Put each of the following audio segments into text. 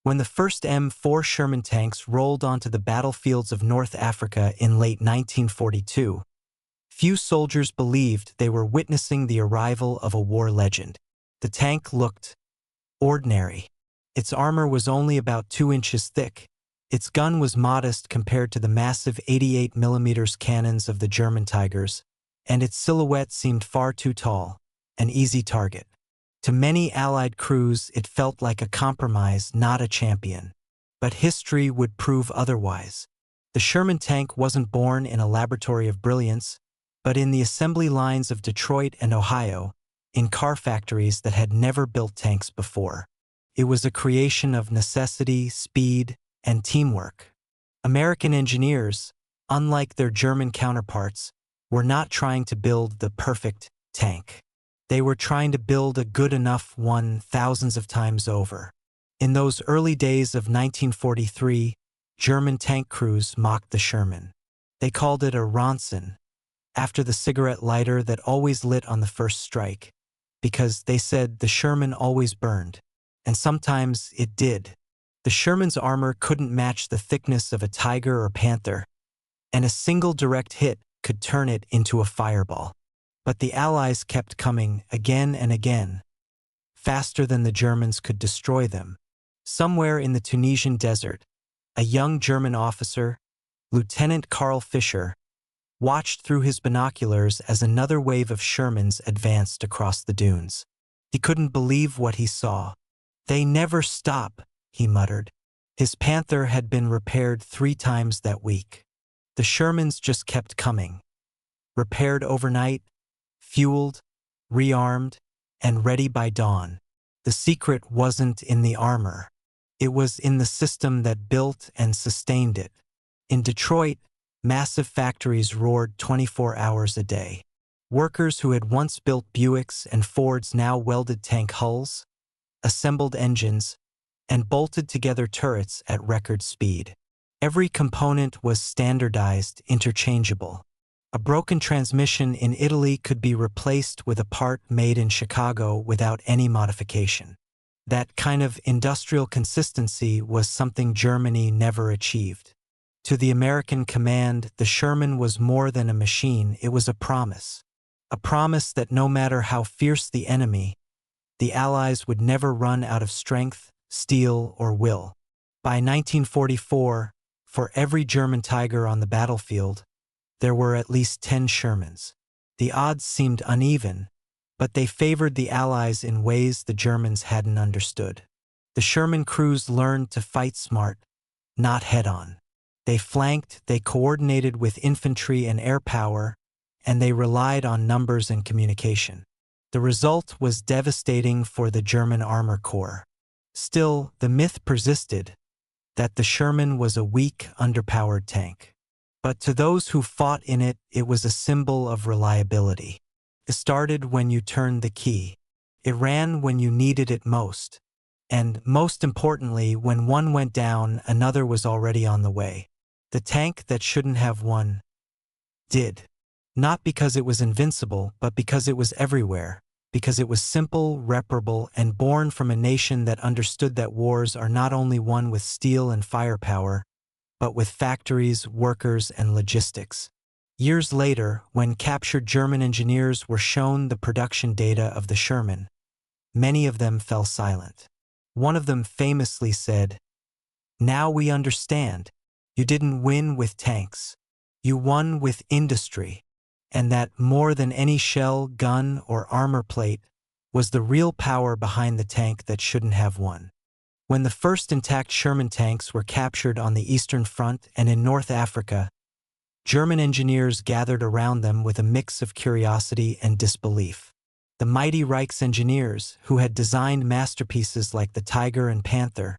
When the first M4 Sherman tanks rolled onto the battlefields of North Africa in late 1942, few soldiers believed they were witnessing the arrival of a war legend. The tank looked ordinary. Its armor was only about 2 inches thick. Its gun was modest compared to the massive 88mm cannons of the German Tigers, and its silhouette seemed far too tall, an easy target. To many Allied crews, it felt like a compromise, not a champion. But history would prove otherwise. The Sherman tank wasn't born in a laboratory of brilliance, but in the assembly lines of Detroit and Ohio, in car factories that had never built tanks before. It was a creation of necessity, speed, and teamwork. American engineers, unlike their German counterparts, were not trying to build the perfect tank. They were trying to build a good enough one thousands of times over. In those early days of 1943, German tank crews mocked the Sherman. They called it a Ronson, after the cigarette lighter that always lit on the first strike, because they said the Sherman always burned, and sometimes it did. The Sherman's armor couldn't match the thickness of a Tiger or Panther, and a single direct hit could turn it into a fireball. But the Allies kept coming again and again, faster than the Germans could destroy them. Somewhere in the Tunisian desert, a young German officer, Lieutenant Karl Fischer, watched through his binoculars as another wave of Shermans advanced across the dunes. He couldn't believe what he saw. "They never stop," he muttered. His Panther had been repaired 3 times that week. The Shermans just kept coming. Repaired overnight, fueled, rearmed, and ready by dawn. The secret wasn't in the armor. It was in the system that built and sustained it. In Detroit, massive factories roared 24 hours a day. Workers who had once built Buicks and Fords now welded tank hulls, assembled engines, and bolted together turrets at record speed. Every component was standardized, interchangeable. A broken transmission in Italy could be replaced with a part made in Chicago without any modification. That kind of industrial consistency was something Germany never achieved. To the American command, the Sherman was more than a machine, it was a promise. A promise that no matter how fierce the enemy, the Allies would never run out of strength, steel, or will. By 1944, for every German Tiger on the battlefield, there were at least 10 Shermans. The odds seemed uneven, but they favored the Allies in ways the Germans hadn't understood. The Sherman crews learned to fight smart, not head-on. They flanked, they coordinated with infantry and air power, and they relied on numbers and communication. The result was devastating for the German Armor Corps. Still, the myth persisted that the Sherman was a weak, underpowered tank. But to those who fought in it, it was a symbol of reliability. It started when you turned the key. It ran when you needed it most. And, most importantly, when one went down, another was already on the way. The tank that shouldn't have won did. Not because it was invincible, but because it was everywhere. Because it was simple, reparable, and born from a nation that understood that wars are not only won with steel and firepower, but with factories, workers, and logistics. Years later, when captured German engineers were shown the production data of the Sherman, many of them fell silent. One of them famously said, "Now we understand. You didn't win with tanks. You won with industry. And that, more than any shell, gun, or armor plate, was the real power behind the tank that shouldn't have won." When the first intact Sherman tanks were captured on the Eastern Front and in North Africa, German engineers gathered around them with a mix of curiosity and disbelief. The mighty Reichsengineers, who had designed masterpieces like the Tiger and Panther,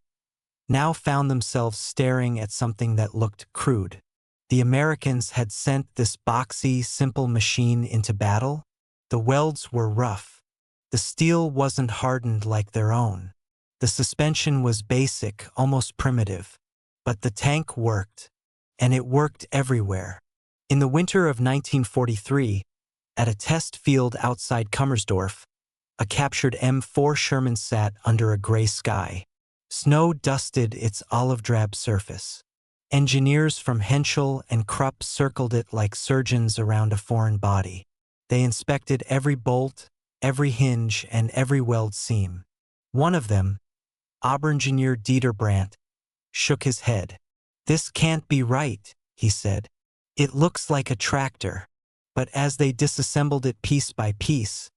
now found themselves staring at something that looked crude. The Americans had sent this boxy, simple machine into battle. The welds were rough. The steel wasn't hardened like their own. The suspension was basic, almost primitive. But the tank worked, and it worked everywhere. In the winter of 1943, at a test field outside Kummersdorf, a captured M4 Sherman sat under a gray sky. Snow dusted its olive-drab surface. Engineers from Henschel and Krupp circled it like surgeons around a foreign body. They inspected every bolt, every hinge, and every weld seam. One of them, Oberingenieur Dieter Brandt, shook his head. "This can't be right," he said. "It looks like a tractor." But as they disassembled it piece by piece,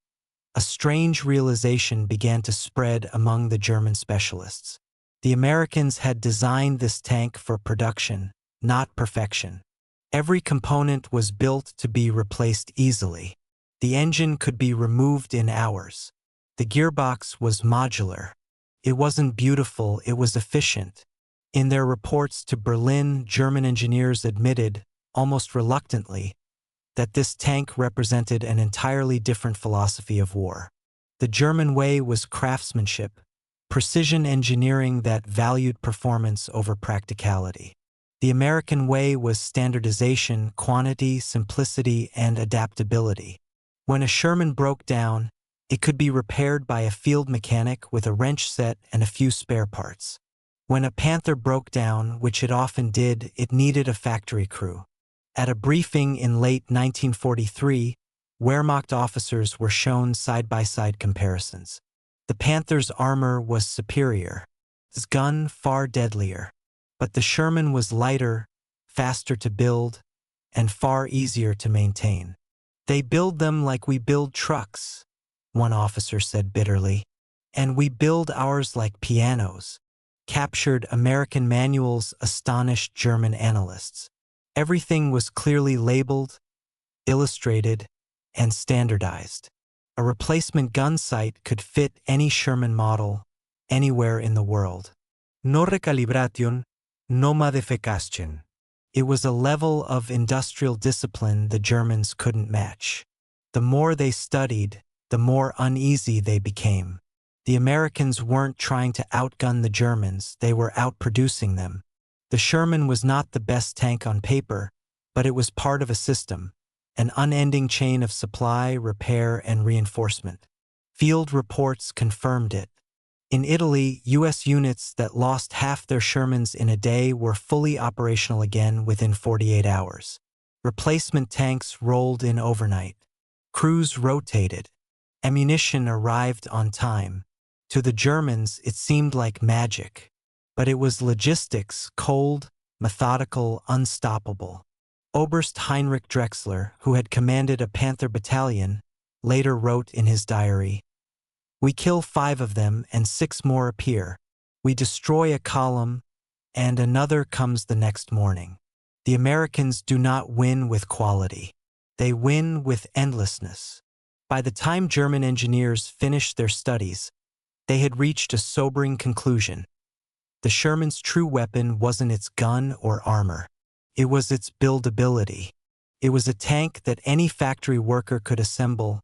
a strange realization began to spread among the German specialists. The Americans had designed this tank for production, not perfection. Every component was built to be replaced easily. The engine could be removed in hours. The gearbox was modular. It wasn't beautiful, it was efficient. In their reports to Berlin, German engineers admitted, almost reluctantly, that this tank represented an entirely different philosophy of war. The German way was craftsmanship, precision engineering that valued performance over practicality. The American way was standardization, quantity, simplicity, and adaptability. When a Sherman broke down, it could be repaired by a field mechanic with a wrench set and a few spare parts. When a Panther broke down, which it often did, it needed a factory crew. At a briefing in late 1943, Wehrmacht officers were shown side-by-side comparisons. The Panther's armor was superior, its gun far deadlier, but the Sherman was lighter, faster to build, and far easier to maintain. "They build them like we build trucks," one officer said bitterly, "and we build ours like pianos." Captured American manuals astonished German analysts. Everything was clearly labeled, illustrated, and standardized. A replacement gun sight could fit any Sherman model, anywhere in the world. No recalibration, no modification. It was a level of industrial discipline the Germans couldn't match. The more they studied, the more uneasy they became. The Americans weren't trying to outgun the Germans, they were outproducing them. The Sherman was not the best tank on paper, but it was part of a system, an unending chain of supply, repair, and reinforcement. Field reports confirmed it. In Italy, U.S. units that lost half their Shermans in a day were fully operational again within 48 hours. Replacement tanks rolled in overnight. Crews rotated. Ammunition arrived on time. To the Germans, it seemed like magic. But it was logistics, cold, methodical, unstoppable. Oberst Heinrich Drexler, who had commanded a Panther battalion, later wrote in his diary, "We kill 5 of them and 6 more appear. We destroy a column and another comes the next morning." The Americans do not win with quality. They win with endlessness. By the time German engineers finished their studies, they had reached a sobering conclusion. The Sherman's true weapon wasn't its gun or armor. It was its buildability. It was a tank that any factory worker could assemble,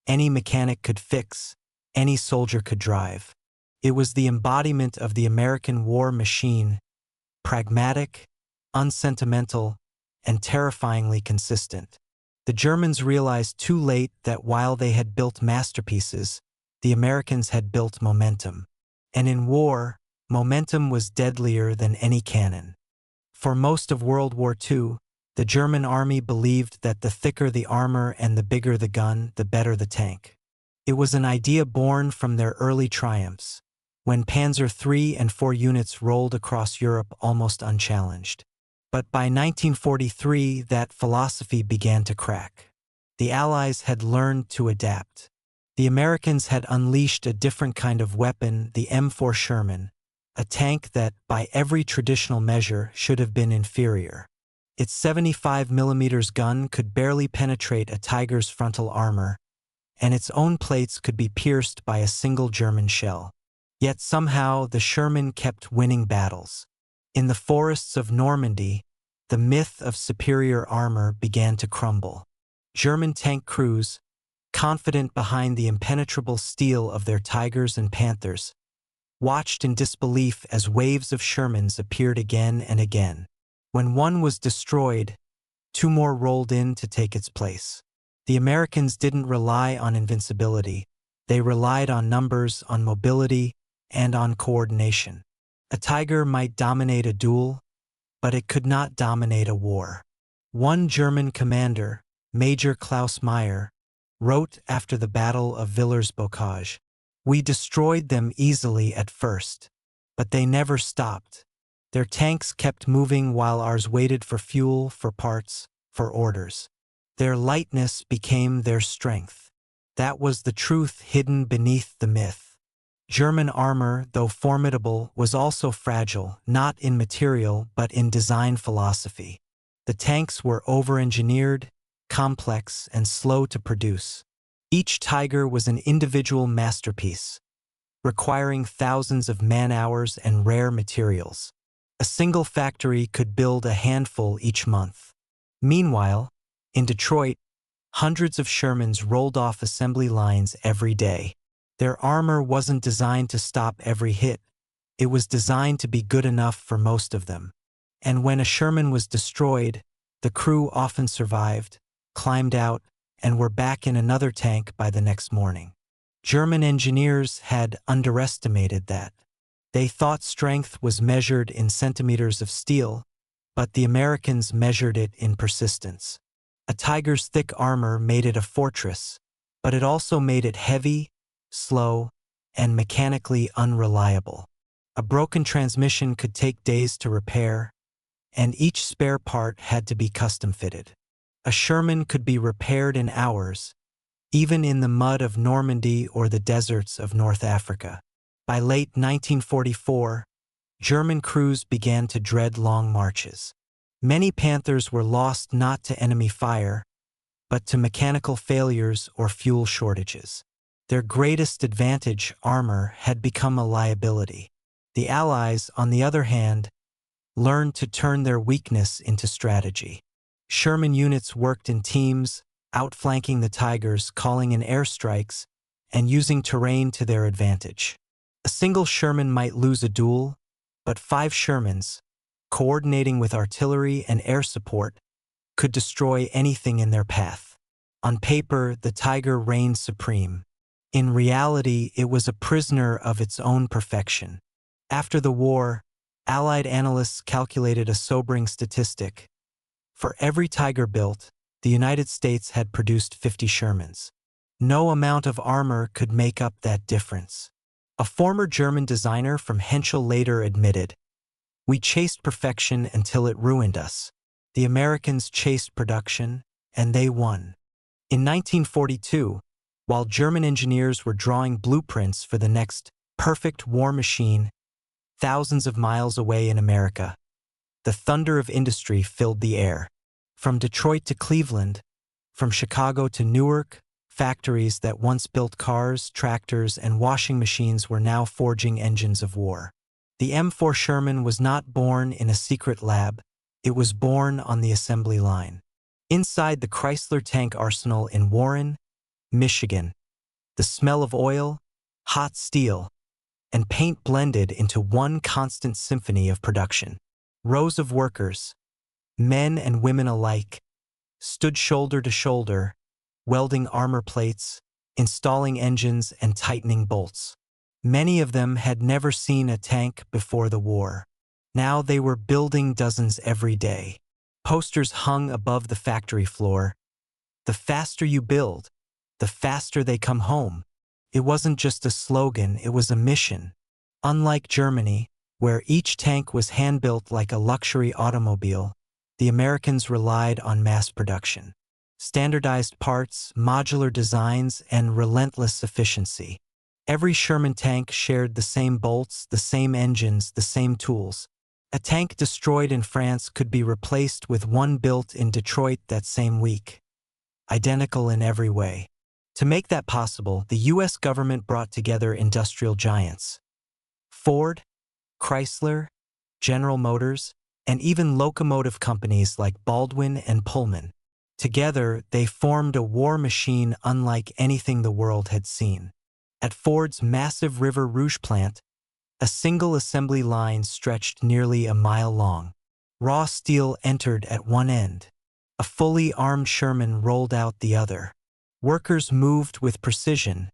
any mechanic could fix, any soldier could drive. It was the embodiment of the American war machine, pragmatic, unsentimental, and terrifyingly consistent. The Germans realized too late that while they had built masterpieces, the Americans had built momentum. And in war, momentum was deadlier than any cannon. For most of World War II, the German army believed that the thicker the armor and the bigger the gun, the better the tank. It was an idea born from their early triumphs, when Panzer III and IV units rolled across Europe almost unchallenged. But by 1943, that philosophy began to crack. The Allies had learned to adapt. The Americans had unleashed a different kind of weapon, the M4 Sherman, a tank that, by every traditional measure, should have been inferior. Its 75mm gun could barely penetrate a Tiger's frontal armor, and its own plates could be pierced by a single German shell. Yet somehow the Sherman kept winning battles. In the forests of Normandy, the myth of superior armor began to crumble. German tank crews, confident behind the impenetrable steel of their Tigers and Panthers, watched in disbelief as waves of Shermans appeared again and again. When one was destroyed, 2 more rolled in to take its place. The Americans didn't rely on invincibility. They relied on numbers, on mobility, and on coordination. A tiger might dominate a duel, but it could not dominate a war. One German commander, Major Klaus Meyer, wrote after the Battle of Villers-Bocage, "We destroyed them easily at first, but they never stopped. Their tanks kept moving while ours waited for fuel, for parts, for orders. Their lightness became their strength." That was the truth hidden beneath the myth. German armor, though formidable, was also fragile, not in material but in design philosophy. The tanks were over-engineered, complex, and slow to produce. Each Tiger was an individual masterpiece, requiring thousands of man-hours and rare materials. A single factory could build a handful each month. Meanwhile, in Detroit, hundreds of Shermans rolled off assembly lines every day. Their armor wasn't designed to stop every hit. It was designed to be good enough for most of them. And when a Sherman was destroyed, the crew often survived, climbed out, and were back in another tank by the next morning. German engineers had underestimated that. They thought strength was measured in centimeters of steel, but the Americans measured it in persistence. A Tiger's thick armor made it a fortress, but it also made it heavy, slow, and mechanically unreliable. A broken transmission could take days to repair, and each spare part had to be custom-fitted. A Sherman could be repaired in hours, even in the mud of Normandy or the deserts of North Africa. By late 1944, German crews began to dread long marches. Many Panthers were lost not to enemy fire, but to mechanical failures or fuel shortages. Their greatest advantage, armor, had become a liability. The Allies, on the other hand, learned to turn their weakness into strategy. Sherman units worked in teams, outflanking the Tigers, calling in airstrikes, and using terrain to their advantage. A single Sherman might lose a duel, but 5 Shermans, coordinating with artillery and air support, could destroy anything in their path. On paper, the Tiger reigned supreme. In reality, it was a prisoner of its own perfection. After the war, Allied analysts calculated a sobering statistic. For every Tiger built, the United States had produced 50 Shermans. No amount of armor could make up that difference. A former German designer from Henschel later admitted, "We chased perfection until it ruined us. The Americans chased production, and they won." In 1942, while German engineers were drawing blueprints for the next perfect war machine thousands of miles away in America, the thunder of industry filled the air. From Detroit to Cleveland, from Chicago to Newark, factories that once built cars, tractors, and washing machines were now forging engines of war. The M4 Sherman was not born in a secret lab, it was born on the assembly line. Inside the Chrysler Tank Arsenal in Warren, Michigan, the smell of oil, hot steel, and paint blended into one constant symphony of production. Rows of workers, men and women alike, stood shoulder to shoulder, welding armor plates, installing engines, and tightening bolts. Many of them had never seen a tank before the war. Now they were building dozens every day. Posters hung above the factory floor. "The faster you build, the faster they come home." It wasn't just a slogan, it was a mission. Unlike Germany, where each tank was hand-built like a luxury automobile, the Americans relied on mass production. Standardized parts, modular designs, and relentless efficiency. Every Sherman tank shared the same bolts, the same engines, the same tools. A tank destroyed in France could be replaced with one built in Detroit that same week. Identical in every way. To make that possible, the U.S. government brought together industrial giants. Ford, Chrysler, General Motors, and even locomotive companies like Baldwin and Pullman. Together, they formed a war machine unlike anything the world had seen. At Ford's massive River Rouge plant, a single assembly line stretched nearly a mile long. Raw steel entered at one end. A fully armed Sherman rolled out the other. Workers moved with precision,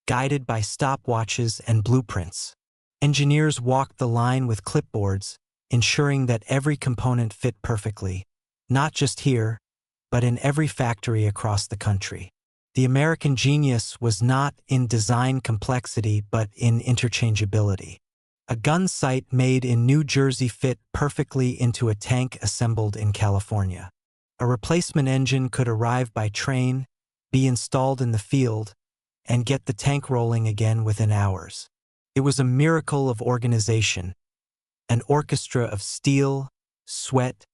guided by stopwatches and blueprints. Engineers walked the line with clipboards, ensuring that every component fit perfectly, not just here, but in every factory across the country. The American genius was not in design complexity but in interchangeability. A gun sight made in New Jersey fit perfectly into a tank assembled in California. A replacement engine could arrive by train, be installed in the field, and get the tank rolling again within hours. It was a miracle of organization, an orchestra of steel, sweat,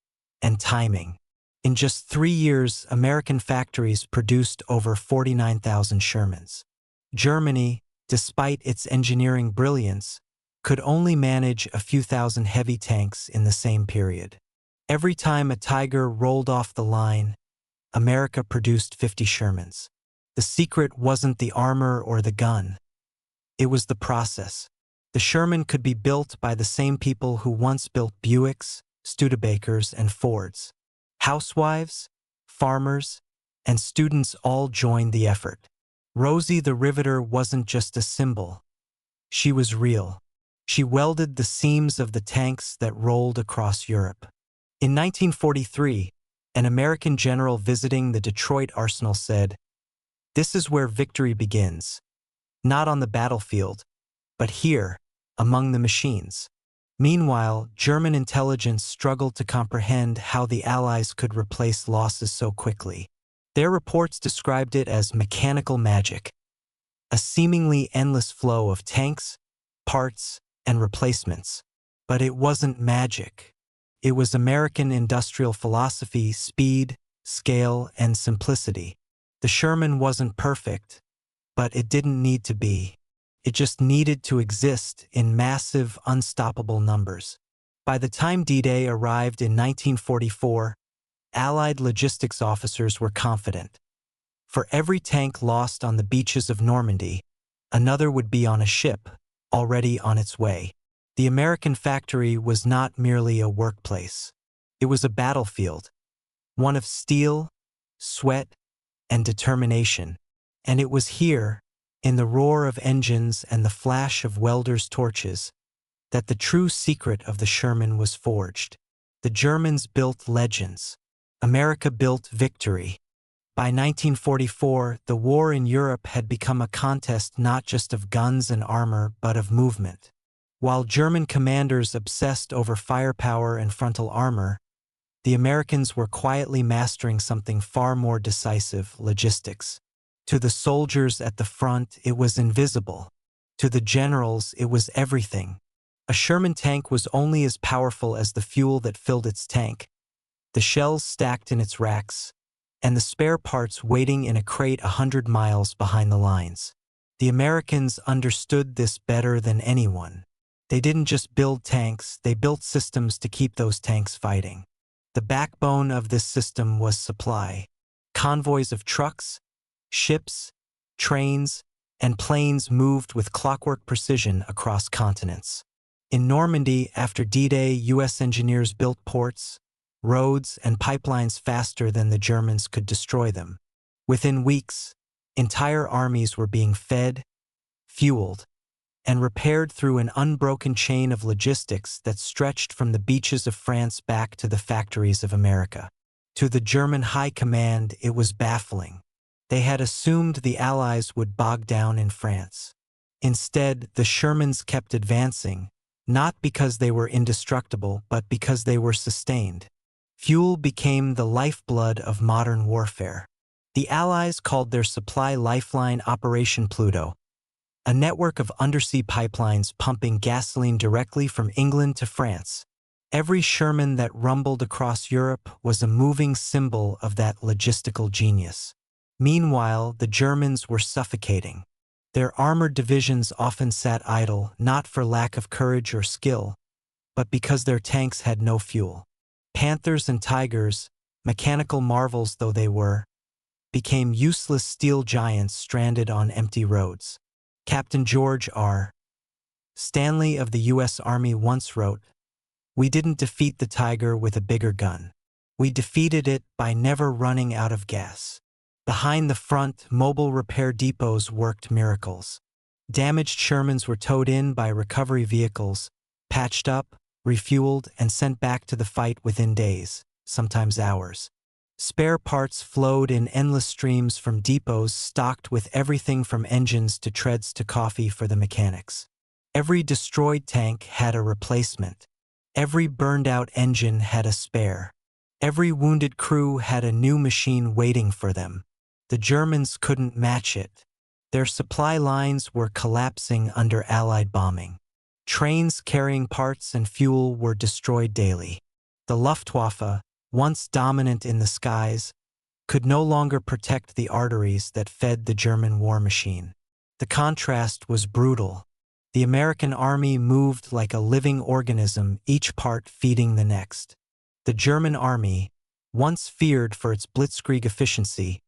and timing. In just 3 years, American factories produced over 49,000 Shermans. Germany, despite its engineering brilliance, could only manage a few thousand heavy tanks in the same period. Every time a Tiger rolled off the line, America produced 50 Shermans. The secret wasn't the armor or the gun. It was the process. The Sherman could be built by the same people who once built Buicks, Studebakers, and Fords. Housewives, farmers, and students all joined the effort. Rosie the Riveter wasn't just a symbol. She was real. She welded the seams of the tanks that rolled across Europe. In 1943, an American general visiting the Detroit arsenal said, "This is where victory begins. Not on the battlefield, but here, among the machines." Meanwhile, German intelligence struggled to comprehend how the Allies could replace losses so quickly. Their reports described it as mechanical magic, a seemingly endless flow of tanks, parts, and replacements. But it wasn't magic. It was American industrial philosophy, speed, scale, and simplicity. The Sherman wasn't perfect, but it didn't need to be. It just needed to exist in massive, unstoppable numbers. By the time D-Day arrived in 1944, Allied logistics officers were confident. For every tank lost on the beaches of Normandy, another would be on a ship, already on its way. The American factory was not merely a workplace. It was a battlefield, one of steel, sweat, and determination. And it was here, in the roar of engines and the flash of welders' torches, that the true secret of the Sherman was forged. The Germans built legends. America built victory. By 1944, the war in Europe had become a contest not just of guns and armor, but of movement. While German commanders obsessed over firepower and frontal armor, the Americans were quietly mastering something far more decisive: logistics. To the soldiers at the front, it was invisible. To the generals, it was everything. A Sherman tank was only as powerful as the fuel that filled its tank, the shells stacked in its racks, and the spare parts waiting in a crate 100 miles behind the lines. The Americans understood this better than anyone. They didn't just build tanks, they built systems to keep those tanks fighting. The backbone of this system was supply. Convoys of trucks, ships, trains, and planes moved with clockwork precision across continents. In Normandy, after D-Day, U.S. engineers built ports, roads, and pipelines faster than the Germans could destroy them. Within weeks, entire armies were being fed, fueled, and repaired through an unbroken chain of logistics that stretched from the beaches of France back to the factories of America. To the German high command, it was baffling. They had assumed the Allies would bog down in France. Instead, the Shermans kept advancing, not because they were indestructible, but because they were sustained. Fuel became the lifeblood of modern warfare. The Allies called their supply lifeline Operation Pluto, a network of undersea pipelines pumping gasoline directly from England to France. Every Sherman that rumbled across Europe was a moving symbol of that logistical genius. Meanwhile, the Germans were suffocating. Their armored divisions often sat idle, not for lack of courage or skill, but because their tanks had no fuel. Panthers and Tigers, mechanical marvels though they were, became useless steel giants stranded on empty roads. Captain George R. Stanley of the U.S. Army once wrote, "We didn't defeat the Tiger with a bigger gun. We defeated it by never running out of gas." Behind the front, mobile repair depots worked miracles. Damaged Shermans were towed in by recovery vehicles, patched up, refueled, and sent back to the fight within days, sometimes hours. Spare parts flowed in endless streams from depots stocked with everything from engines to treads to coffee for the mechanics. Every destroyed tank had a replacement. Every burned-out engine had a spare. Every wounded crew had a new machine waiting for them. The Germans couldn't match it. Their supply lines were collapsing under Allied bombing. Trains carrying parts and fuel were destroyed daily. The Luftwaffe, once dominant in the skies, could no longer protect the arteries that fed the German war machine. The contrast was brutal. The American army moved like a living organism, each part feeding the next. The German army, once feared for its blitzkrieg efficiency,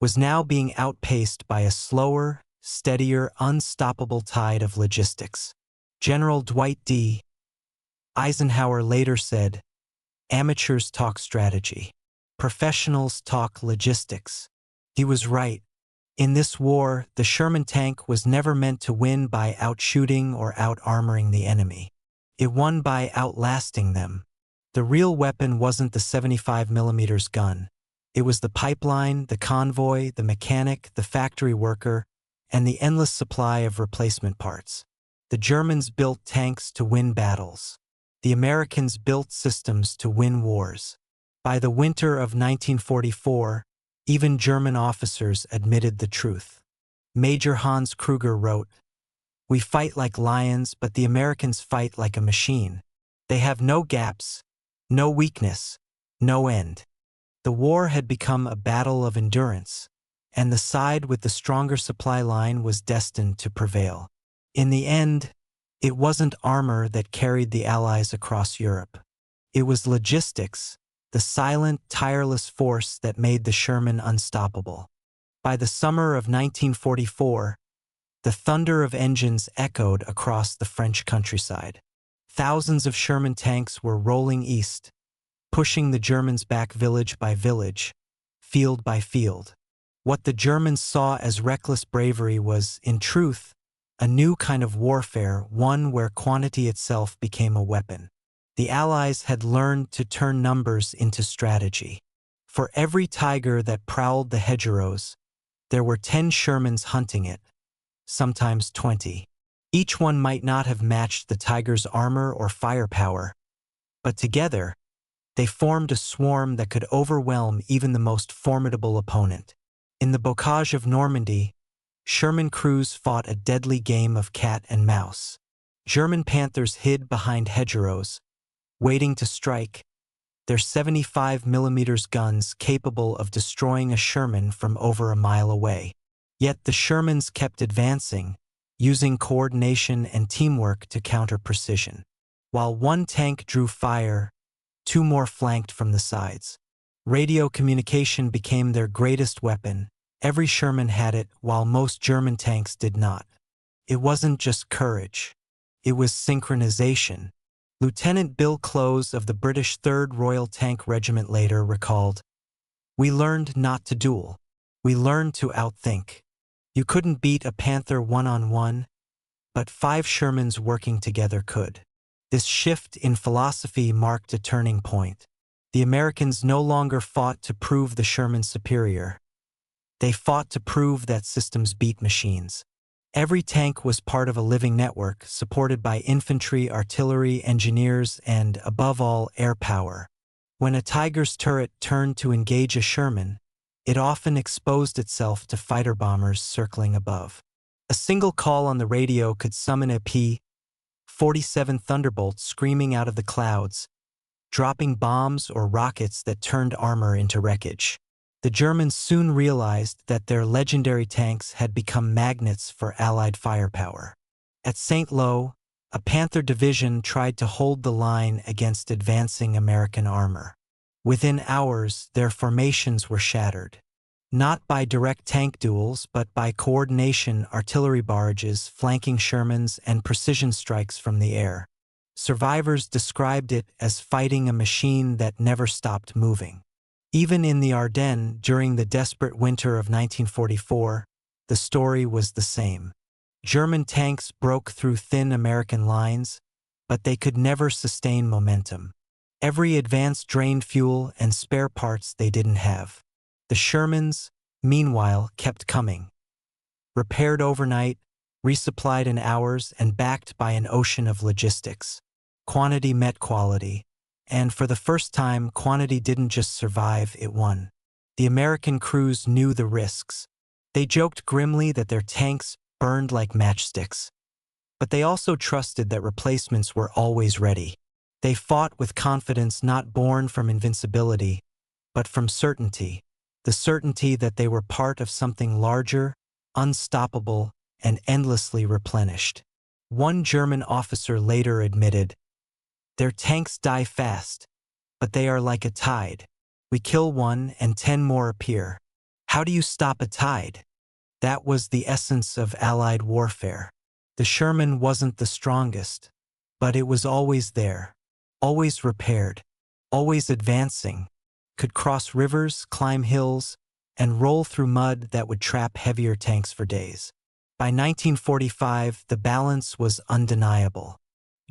was now being outpaced by a slower, steadier, unstoppable tide of logistics. General Dwight D. Eisenhower later said, "Amateurs talk strategy. Professionals talk logistics." He was right. In this war, the Sherman tank was never meant to win by outshooting or out-armoring the enemy. It won by outlasting them. The real weapon wasn't the 75mm gun. It was the pipeline, the convoy, the mechanic, the factory worker, and the endless supply of replacement parts. The Germans built tanks to win battles. The Americans built systems to win wars. By the winter of 1944, even German officers admitted the truth. Major Hans Kruger wrote, "We fight like lions, but the Americans fight like a machine. They have no gaps, no weakness, no end." The war had become a battle of endurance, and the side with the stronger supply line was destined to prevail. In the end, it wasn't armor that carried the Allies across Europe. It was logistics, the silent, tireless force that made the Sherman unstoppable. By the summer of 1944, the thunder of engines echoed across the French countryside. Thousands of Sherman tanks were rolling east, pushing the Germans back village by village, field by field. What the Germans saw as reckless bravery was, in truth, a new kind of warfare, one where quantity itself became a weapon. The Allies had learned to turn numbers into strategy. For every tiger that prowled the hedgerows, there were 10 Shermans hunting it, sometimes 20. Each one might not have matched the tiger's armor or firepower, but together, they formed a swarm that could overwhelm even the most formidable opponent. In the bocage of Normandy, Sherman crews fought a deadly game of cat and mouse. German panthers hid behind hedgerows, waiting to strike, their 75mm guns capable of destroying a Sherman from over a mile away. Yet the Shermans kept advancing, using coordination and teamwork to counter precision. While one tank drew fire, 2 more flanked from the sides. Radio communication became their greatest weapon. Every Sherman had it, while most German tanks did not. It wasn't just courage. It was synchronization. Lieutenant Bill Close of the British 3rd Royal Tank Regiment later recalled, "We learned not to duel. We learned to outthink. You couldn't beat a Panther one-on-one, but 5 Shermans working together could." This shift in philosophy marked a turning point. The Americans no longer fought to prove the Sherman superior. They fought to prove that systems beat machines. Every tank was part of a living network, supported by infantry, artillery, engineers, and, above all, air power. When a Tiger's turret turned to engage a Sherman, it often exposed itself to fighter bombers circling above. A single call on the radio could summon a P-47 Thunderbolt screaming out of the clouds, dropping bombs or rockets that turned armor into wreckage. The Germans soon realized that their legendary tanks had become magnets for Allied firepower. At St. Lo, a Panther division tried to hold the line against advancing American armor. Within hours, their formations were shattered. Not by direct tank duels, but by coordination artillery barrages, flanking Shermans, and precision strikes from the air. Survivors described it as fighting a machine that never stopped moving. Even in the Ardennes, during the desperate winter of 1944, the story was the same. German tanks broke through thin American lines, but they could never sustain momentum. Every advance drained fuel and spare parts they didn't have. The Shermans, meanwhile, kept coming. Repaired overnight, resupplied in hours, and backed by an ocean of logistics. Quantity met quality, and for the first time, quantity didn't just survive, it won. The American crews knew the risks. They joked grimly that their tanks burned like matchsticks. But they also trusted that replacements were always ready. They fought with confidence not born from invincibility, but from certainty. The certainty that they were part of something larger, unstoppable, and endlessly replenished. One German officer later admitted, "Their tanks die fast, but they are like a tide. We kill one and 10 more appear." How do you stop a tide? That was the essence of Allied warfare. The Sherman wasn't the strongest, but it was always there, always repaired, always advancing, could cross rivers, climb hills, and roll through mud that would trap heavier tanks for days. By 1945, the balance was undeniable.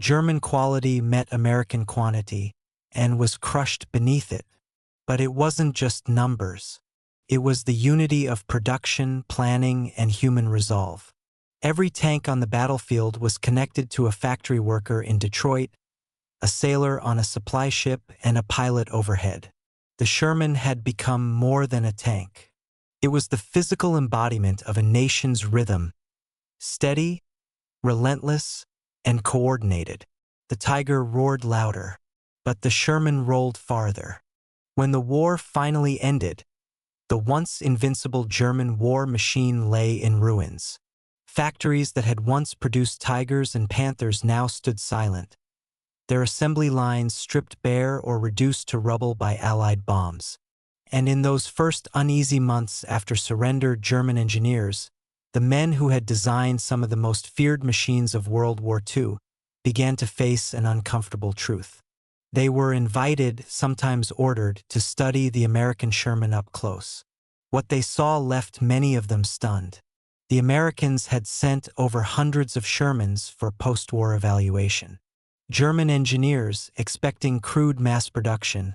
German quality met American quantity and was crushed beneath it. But it wasn't just numbers. It was the unity of production, planning, and human resolve. Every tank on the battlefield was connected to a factory worker in Detroit, a sailor on a supply ship, and a pilot overhead. The Sherman had become more than a tank. It was the physical embodiment of a nation's rhythm, steady, relentless, and coordinated. The Tiger roared louder, but the Sherman rolled farther. When the war finally ended, the once invincible German war machine lay in ruins. Factories that had once produced Tigers and Panthers now stood silent, their assembly lines stripped bare or reduced to rubble by Allied bombs. And in those first uneasy months after surrender, German engineers, the men who had designed some of the most feared machines of World War II, began to face an uncomfortable truth. They were invited, sometimes ordered, to study the American Sherman up close. What they saw left many of them stunned. The Americans had sent over hundreds of Shermans for post-war evaluation. German engineers, expecting crude mass production,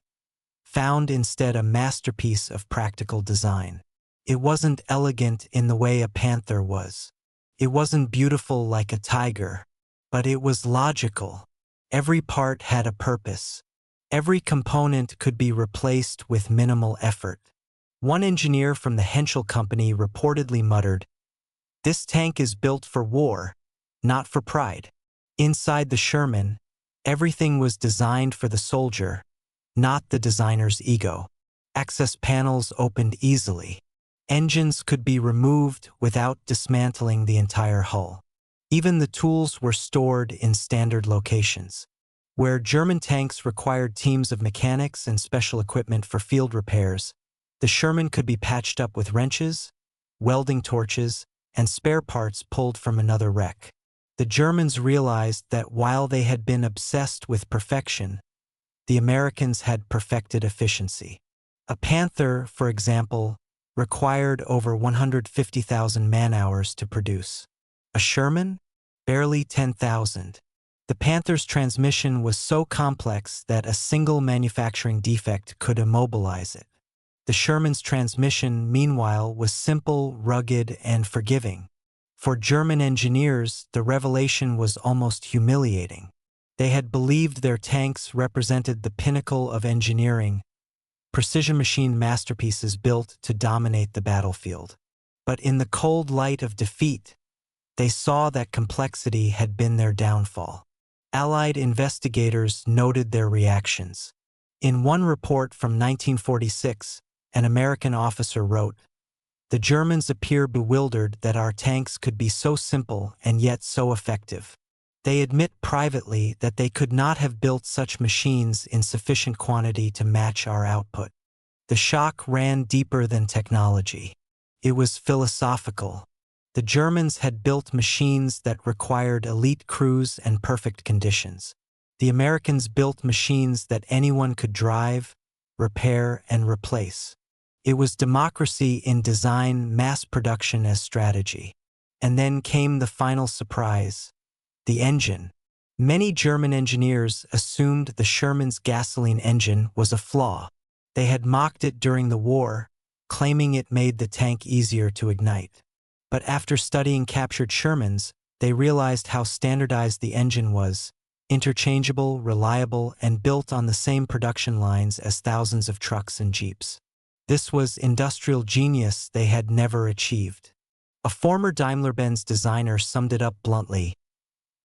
found instead a masterpiece of practical design. It wasn't elegant in the way a Panther was. It wasn't beautiful like a Tiger, but it was logical. Every part had a purpose. Every component could be replaced with minimal effort. One engineer from the Henschel Company reportedly muttered, "This tank is built for war, not for pride." Inside the Sherman, everything was designed for the soldier, not the designer's ego. Access panels opened easily. Engines could be removed without dismantling the entire hull. Even the tools were stored in standard locations. Where German tanks required teams of mechanics and special equipment for field repairs, the Sherman could be patched up with wrenches, welding torches, and spare parts pulled from another wreck. The Germans realized that while they had been obsessed with perfection, the Americans had perfected efficiency. A Panther, for example, required over 150,000 man-hours to produce. A Sherman? Barely 10,000. The Panther's transmission was so complex that a single manufacturing defect could immobilize it. The Sherman's transmission, meanwhile, was simple, rugged, and forgiving. For German engineers, the revelation was almost humiliating. They had believed their tanks represented the pinnacle of engineering, precision machine masterpieces built to dominate the battlefield. But in the cold light of defeat, they saw that complexity had been their downfall. Allied investigators noted their reactions. In one report from 1946, an American officer wrote, "The Germans appear bewildered that our tanks could be so simple and yet so effective. They admit privately that they could not have built such machines in sufficient quantity to match our output." The shock ran deeper than technology. It was philosophical. The Germans had built machines that required elite crews and perfect conditions. The Americans built machines that anyone could drive, repair, and replace. It was democracy in design, mass production as strategy. And then came the final surprise: the engine. Many German engineers assumed the Sherman's gasoline engine was a flaw. They had mocked it during the war, claiming it made the tank easier to ignite. But after studying captured Shermans, they realized how standardized the engine was: interchangeable, reliable, and built on the same production lines as thousands of trucks and jeeps. This was industrial genius they had never achieved. A former Daimler-Benz designer summed it up bluntly: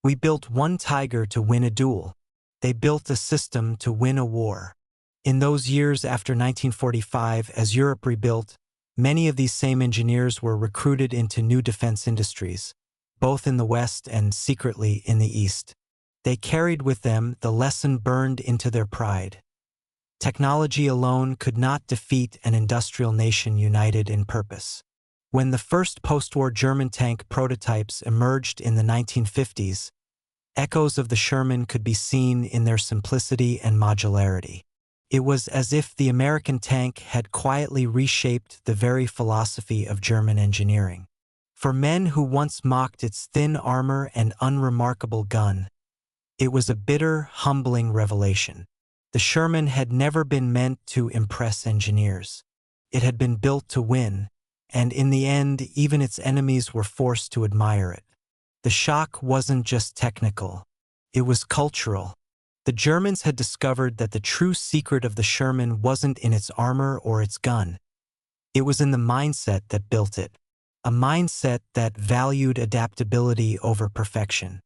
"We built one tiger to win a duel. They built a system to win a war." In those years after 1945, as Europe rebuilt, many of these same engineers were recruited into new defense industries, both in the West and secretly in the East. They carried with them the lesson burned into their pride: technology alone could not defeat an industrial nation united in purpose. When the first post-war German tank prototypes emerged in the 1950s, echoes of the Sherman could be seen in their simplicity and modularity. It was as if the American tank had quietly reshaped the very philosophy of German engineering. For men who once mocked its thin armor and unremarkable gun, it was a bitter, humbling revelation. The Sherman had never been meant to impress engineers. It had been built to win, and in the end, even its enemies were forced to admire it. The shock wasn't just technical, it was cultural. The Germans had discovered that the true secret of the Sherman wasn't in its armor or its gun. It was in the mindset that built it. A mindset that valued adaptability over perfection,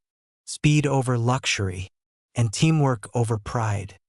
speed over luxury, and teamwork over pride.